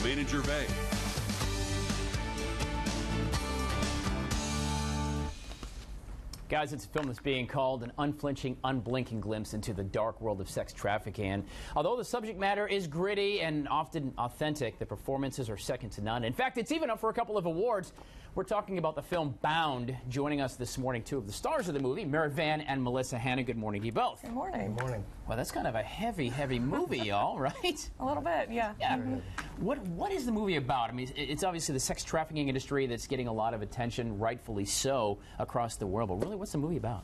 Main and Gervais. Guys, it's a film that's being called an unflinching, unblinking glimpse into the dark world of sex trafficking. And although the subject matter is gritty and often authentic, the performances are second to none. In fact, it's even up for a couple of awards. We're talking about the film Bound. Joining us this morning, two of the stars of the movie, Merritt and Melissa. Good morning to you both. Good morning. Good morning. Well, that's kind of a heavy movie, y'all, right? A little bit, yeah. What is the movie about? I mean, it's obviously the sex trafficking industry that's getting a lot of attention, rightfully so, across the world. But really, what's the movie about?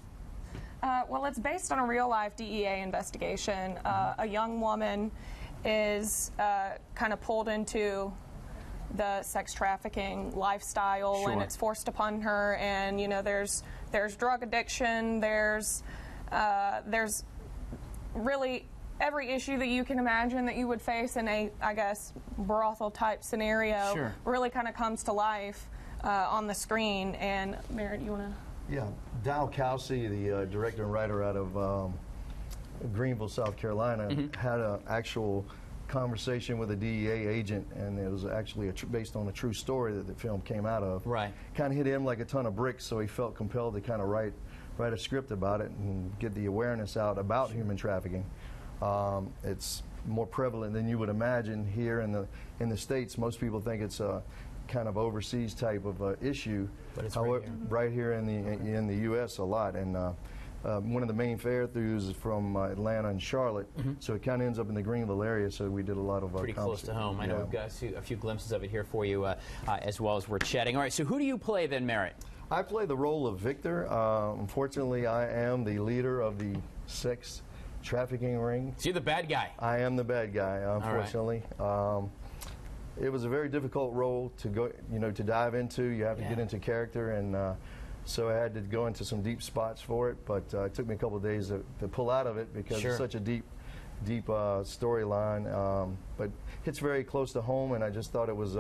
Well, it's based on a real-life DEA investigation. A young woman is kind of pulled into the sex trafficking lifestyle, Sure. and it's forced upon her. And you know, there's drug addiction. There's really every issue that you can imagine that you would face in a, I guess, brothel type scenario. Sure. Really kind of comes to life on the screen. And Merritt, you want to? Yeah, Dow Kelsey, the director and writer out of Greenville, South Carolina, had an actual conversation with a DEA agent, and it was actually based on a true story that the film came out of. Right. Kind of hit him like a ton of bricks, so he felt compelled to kind of write a script about it and get the awareness out about human trafficking. It's more prevalent than you would imagine here in the States. Most people think it's a kind of overseas type of issue. But it's right here in the U.S. a lot. And one of the main fare-throughs is from Atlanta and Charlotte, so it kind of ends up in the Greenville area, so we did a lot of pretty close to home. I know we've got a few glimpses of it here for you as well as we're chatting. All right, so who do you play then, Merritt? I play the role of Victor. Unfortunately, I am the leader of the sex trafficking ring. So you're the bad guy. I am the bad guy, unfortunately. It was a very difficult role to go, to dive into. You have to get into character, and so I had to go into some deep spots for it. But it took me a couple of days to pull out of it because it's such a deep storyline. But it's very close to home, and I just thought it was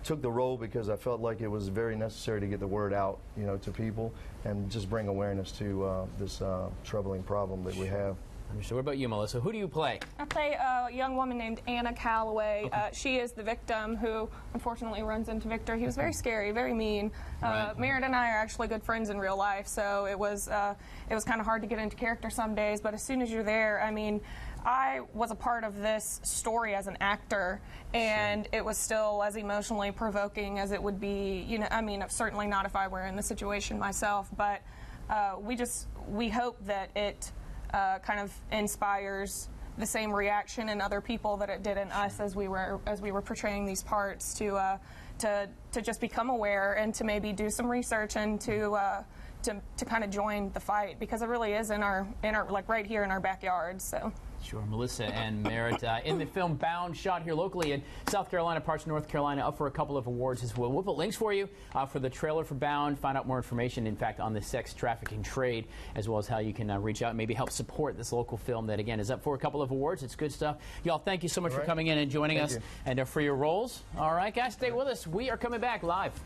took the role because I felt like it was very necessary to get the word out, to people and just bring awareness to this troubling problem that we have. So what about you, Melissa? Who do you play? I play a young woman named Anna Calloway. She is the victim who unfortunately runs into Victor. He was very scary, very mean. Merritt and I are actually good friends in real life, so it was kind of hard to get into character some days, but as soon as you're there, I mean, I was a part of this story as an actor, and it was still as emotionally provoking as it would be, I mean, certainly not if I were in the situation myself, but we hope that it kind of inspires the same reaction in other people that it did in us as we were portraying these parts to just become aware and to maybe do some research and to kind of join the fight, because it really is in our like right here in our backyard. So. Sure. Melissa and Merritt in the film Bound, shot here locally in South Carolina, parts of North Carolina, up for a couple of awards as well. We'll put links for you for the trailer for Bound, find out more information, in fact, on the sex trafficking trade, as well as how you can reach out and maybe help support this local film that, again, is up for a couple of awards. It's good stuff. Y'all, thank you so much for coming in and joining us and for your roles. All right, guys, stay with us. We are coming back live.